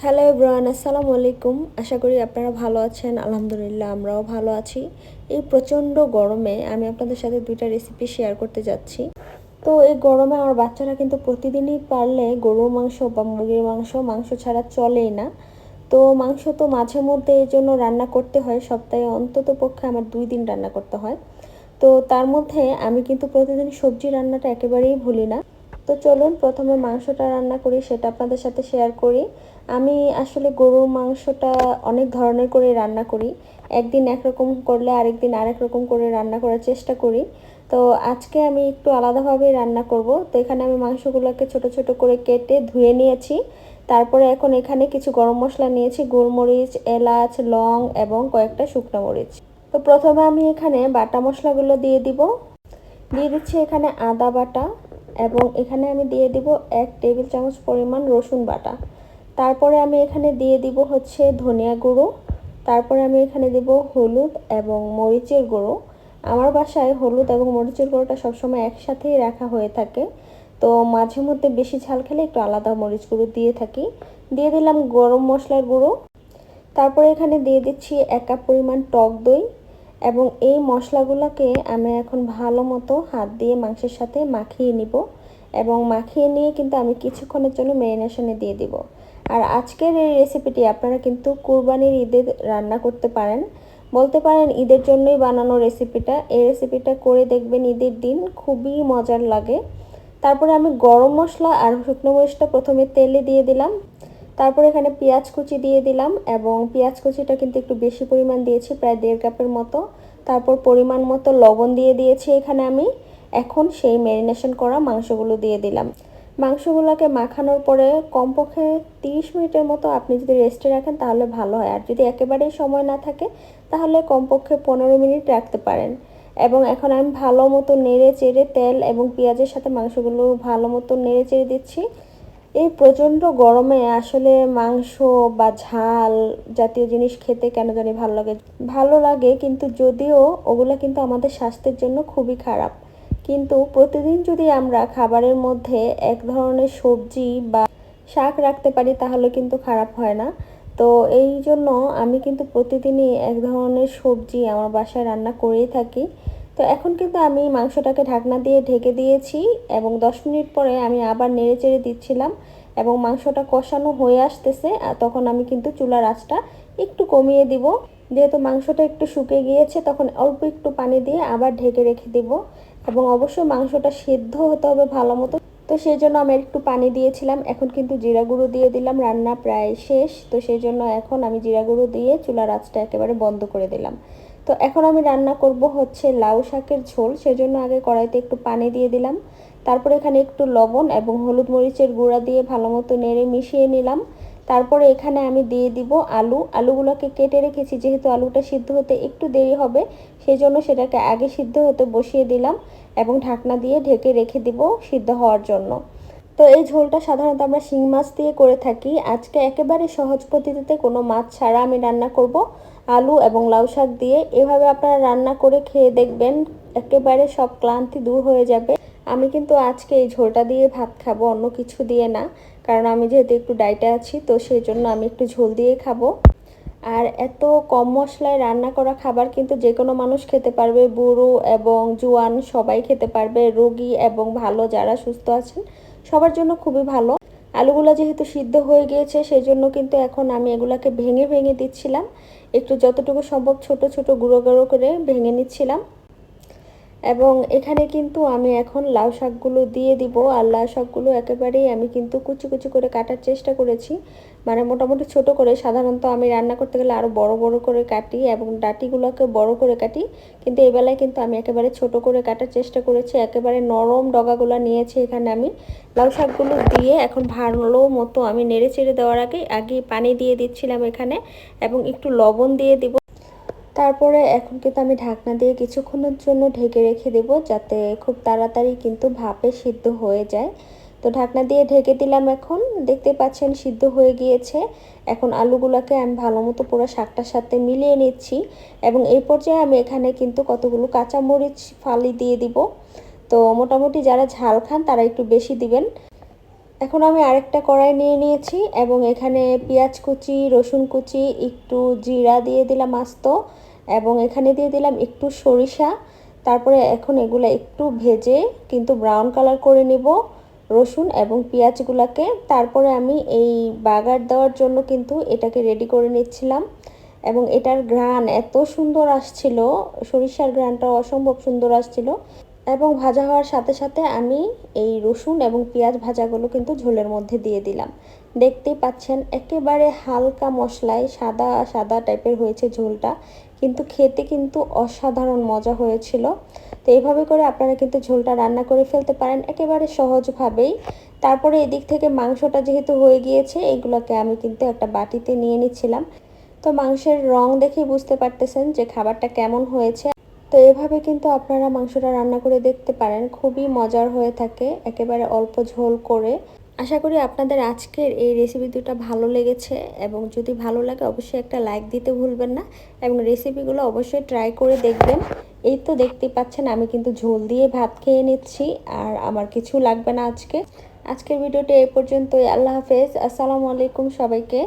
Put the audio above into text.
Hello everyone, আসসালামু আলাইকুম। আশা করি আপনারা ভালো আছেন। আলহামদুলিল্লাহ আমরাও ভালো আছি। এই প্রচণ্ড গরমে আমি আপনাদের সাথে দুইটা রেসিপি শেয়ার করতে যাচ্ছি। তো এই গরমে আমার বাচ্চারা কিন্তু প্রতিদিনই পারলে গরুর মাংস বা মুরগির মাংস ছাড়া চলেই না। তো মাংস তো মাঝে মধ্যে এই জন্য রান্না করতে হয়, সপ্তাহে অন্তত পক্ষে আমার 2 দিন রান্না করতে হয়। তো তার মধ্যে আমি কিন্তু প্রতিদিন সবজি রান্নাটা একেবারেই ভুলি না। তো চলুন প্রথমে মাংসটা রান্না করি, সেটা আপনাদের সাথে শেয়ার করি। আমি আসলে গরুর মাংসটা অনেক ধরনের করে রান্না করি। একদিন একরকম করলে আরেকদিন আরেক রকম করে রান্না করার চেষ্টা করি। তো আজকে আমি একটু আলাদাভাবেই রান্না করব। তো এখানে আমি মাংসগুলোকে ছোট ছোট করে কেটে ধুয়ে নিয়েছি। তারপরে এখন এখানে কিছু গরম মশলা নিয়েছি, গোলমরিচ, এলাচ, লং এবং কয়েকটা শুকনো মরিচ। তো প্রথমে আমি এখানে বাটা মশলাগুলো দিয়ে দিচ্ছি এখানে আদা বাটা, এবং এখানে আমি দিয়ে দিব 1 টেবিল চামচ পরিমাণ রসুন বাটা। তারপরে আমি এখানে দিয়ে দিব হচ্ছে ধনিয়া গুঁড়ো। তারপরে আমি এখানে দেব হলুদ এবং মরিচের গুঁড়ো। আমার বাসায় হলুদ এবং মরিচের গুঁড়োটা সবসময় একসাথেই রাখা হয়ে থাকে। তো মাঝে মধ্যে বেশি ঝাল খেলে একটু আলাদা মরিচ গুঁড়ো দিয়ে থাকি। দিয়ে দিলাম গরম মশলার গুঁড়ো। তারপরে এখানে দিয়ে দিচ্ছি 1 কাপ পরিমাণ টক দই, এবং এই মশলাগুলোকে আমি এখন ভালো মতো হাত দিয়ে মাংসের সাথে মাখিয়ে নিব, এবং মাখিয়ে নিয়ে কিন্তু আমি কিছুক্ষণের জন্য ম্যারিনেশনে দিয়ে দিব। আর আজকের এই রেসিপিটি আপনারা কিন্তু কুরবানির ঈদে রান্না করতে পারেন, বলতে পারেন ঈদের জন্যই বানানো রেসিপিটা। এই রেসিপিটা করে দেখবেন ঈদের দিন, খুবই মজার লাগে। তারপরে আমি গরম মশলা আর শুকনো মরিচটা প্রথমে তেলে দিয়ে দিলাম। তারপর এখানে পেঁয়াজ কুচি দিয়ে দিলাম, এবং পেঁয়াজ কুচিটা কিন্তু একটু বেশি পরিমাণ দিয়েছি, প্রায় 1.5 কাপের মতো। তারপর পরিমাণ মতো লবণ দিয়ে দিয়েছি এখানে আমি। এখন সেই ম্যারিনেশন করা মাংসগুলো দিয়ে দিলাম। মাংসগুলোকে মাখানোর পরে কমপক্ষে 30 মিনিটের মতো আপনি যদি রেস্টে রাখেন তাহলে ভালো হয়, আর যদি একেবারেই সময় না থাকে তাহলে কমপক্ষে 15 মিনিট রাখতে পারেন। এবং এখন আমি ভালো মতো নেড়ে চেড়ে তেল এবং পেঁয়াজের সাথে মাংসগুলো ভালো মতো নেড়ে চেড়ে দিচ্ছি। এই প্রচণ্ড গরমে আসলে মাংস বা ঝাল জাতীয় জিনিস খেতে কেন জানি ভালো লাগে, কিন্তু যদিও ওগুলো কিন্তু আমাদের স্বাস্থ্যের জন্য খুবই খারাপ। কিন্তু প্রতিদিন যদি আমরা খাবারের মধ্যে এক ধরনের সবজি বা শাক রাখতে পারি তাহলে কিন্তু খারাপ হয় না। তো এই জন্য আমি কিন্তু প্রতিদিনই এক ধরনের সবজি আমার বাসায় রান্না করেই থাকি। তো এখন কিন্তু আমি মাংসটাকে ঢাকনা দিয়ে ঢেকে দিয়েছি, এবং 10 মিনিট পরে আমি আবার নেড়ে চেড়ে দিচ্ছিলাম, এবং মাংসটা কষানো হয়ে আসতেছে। আর তখন আমি কিন্তু চুলার আঁচটা একটু কমিয়ে দিব। যেহেতু মাংসটা একটু শুকিয়ে গিয়েছে, তখন অল্প একটু পানি দিয়ে আবার ঢেকে রেখে দিব, এবং অবশ্যই মাংসটা সেদ্ধ হতে হবে ভালো মতো। তো সেই জন্য আমি একটু পানি দিয়েছিলাম। এখন কিন্তু জিরা গুঁড়ো দিয়ে দিলাম, রান্না প্রায় শেষ। তো সেই জন্য এখন আমি জিরা গুঁড়ো দিয়ে চুলার আঁচটা একেবারে বন্ধ করে দিলাম। তো এখন আমি রান্না করব হচ্ছে লাউ শাকের ঝোল। সেজন্য আগে কড়াইতে একটু পানি দিয়ে দিলাম। তারপরে এখানে একটু লবণ এবং হলুদ মরিচের গুঁড়া দিয়ে ভালো মতো নেড়ে মিশিয়ে নিলাম। তারপরে এখানে আমি দিয়ে দিব আলুগুলোকে কেটে রেখেছি, যেহেতু আলুটা সিদ্ধ হতে একটু দেরি হবে সেই জন্য সেটাকে আগে সিদ্ধ হতে বসিয়ে দিলাম, এবং ঢাকনা দিয়ে ঢেকে রেখে দিব সিদ্ধ হওয়ার জন্য। তো এই ঝোলটা সাধারণত আমরা শিং মাছ দিয়ে করে থাকি। আজকে একেবারে সহজ পদ্ধতিতে কোনো মাছ ছাড়া আমি রান্না করব আলু এবং লাউ শাক দিয়ে। এভাবে আপনারা রান্না করে খেয়ে দেখবেন, একেবারে সব ক্লান্তি দূর হয়ে যাবে। আমি কিন্তু আজকে এই ঝোলটা দিয়ে ভাত খাবো, অন্য কিছু দিয়ে না, কারণ আমি যেহেতু একটু ডায়েটে আছি, তো সেই জন্য আমি একটু ঝোল দিয়ে খাবো। আর এত কম মশলায় রান্না করা খাবার কিন্তু যে কোনো মানুষ খেতে পারবে, বুড়ো এবং জোয়ান সবাই খেতে পারবে, রোগী এবং ভালো যারা সুস্থ আছেন সবার জন্য খুবই ভালো। আলুগুলো যেহেতু সিদ্ধ হয়ে গিয়েছে সেই জন্য কিন্তু এখন আমি এগুলাকে ভেঙে ভেঙে দিচ্ছিলাম, একটু যতটুকু সম্ভব ছোট ছোট গুঁড়ো গুঁড়ো করে ভেঙে নিচ্ছিলাম। এবং এখানে কিন্তু আমি এখন লাউ শাকগুলো দিয়ে দিব। আর লাউ শাকগুলো একেবারেই আমি কিন্তু কুচি কুচি করে কাটার চেষ্টা করেছি, মানে মোটামুটি ছোট করে। সাধারণত আমি রান্না করতে গেলে আরও বড় বড় করে কাটি এবং ডাঁটিগুলোকে বড় করে কাটি, কিন্তু এই বেলায় কিন্তু আমি একেবারে ছোট করে কাটার চেষ্টা করেছি। একেবারে নরম ডগাগুলো নিয়েছি এখানে আমি। লাউ শাকগুলো দিয়ে এখন ভালো মতো আমি নেড়ে চেড়ে দেওয়ার আগে আগে পানি দিয়ে দিচ্ছিলাম এখানে, এবং একটু লবণ দিয়ে দিব। তারপরে এখন কিন্তু আমি ঢাকনা দিয়ে কিছুক্ষণের জন্য ঢেকে রেখে দেব, যাতে খুব তাড়াতাড়ি কিন্তু ভাপে সিদ্ধ হয়ে যায়। তো ঢাকনা দিয়ে ঢেকে দিলাম। এখন দেখতে পাচ্ছেন সিদ্ধ হয়ে গিয়েছে। এখন আলুগুলোকে আমি ভালো মতো পুরো শাকটার সাথে মিলিয়ে নিচ্ছি, এবং এই পর্যায়ে আমি এখানে কিন্তু কতগুলো কাঁচামরিচ ফালি দিয়ে দিব। তো মোটামুটি যারা ঝাল খান তারা একটু বেশি দিবেন। এখন আমি আরেকটা কড়াই নিয়ে নিয়েছি এবং এখানে পেঁয়াজ কুচি, রসুন কুচি, একটু জিরা দিয়ে দিলাম আস্ত এবং এখানে দিয়ে দিলাম একটু সরিষা। তারপরে এখন এগুলো একটু ভেজে কিন্তু ব্রাউন কালার করে নেব রসুন এবং পেঁয়াজগুলোকে। তারপরে আমি এই বাগার দেওয়ার জন্য কিন্তু এটাকে রেডি করে নিচ্ছিলাম এবং এটার ঘ্রাণ এত সুন্দর আসছিল, সরিষার ঘ্রাণটা অসম্ভব সুন্দর আসছিল। এবং ভাজা হওয়ার সাথে সাথে আমি এই রসুন এবং পেঁয়াজ ভাজাগুলো কিন্তু ঝোলের মধ্যে দিয়ে দিলাম। দেখতেই পাচ্ছেন একেবারে হালকা মশলায় সাদা সাদা টাইপের হয়েছে ঝোলটা, কিন্তু খেতে কিন্তু অসাধারণ মজা হয়েছিল। তো এইভাবে করে আপনারা কিন্তু ঝোলটা রান্না করে ফেলতে পারেন একেবারে সহজভাবেই। তারপরে এদিক থেকে মাংসটা যেহেতু হয়ে গিয়েছে, এগুলোকে আমি কিন্তু একটা বাটিতে নিয়ে নিচ্ছিলাম। তো মাংসের রং দেখেই বুঝতে পারতেছেন যে খাবারটা কেমন হয়েছে। তো এভাবে কিন্তু আপনারা মাংসটা রান্না করে দেখতে পারেন, খুবই মজার হয়ে থাকে একেবারে অল্প ঝোল করে। আশা করি আপনাদের আজকের এই রেসিপি দুটো ভালো লেগেছে এবং যদি ভালো লাগে অবশ্যই একটা লাইক দিতে ভুলবেন না এবং রেসিপিগুলো অবশ্যই ট্রাই করে দেখবেন। এই তো দেখতেই পাচ্ছেন আমি কিন্তু ঝোল দিয়ে ভাত খেয়ে নিচ্ছি আর আমার কিছু লাগবে না আজকের ভিডিওটি এই পর্যন্তই। আল্লাহ হাফেজ, আসসালামু আলাইকুম সবাইকে।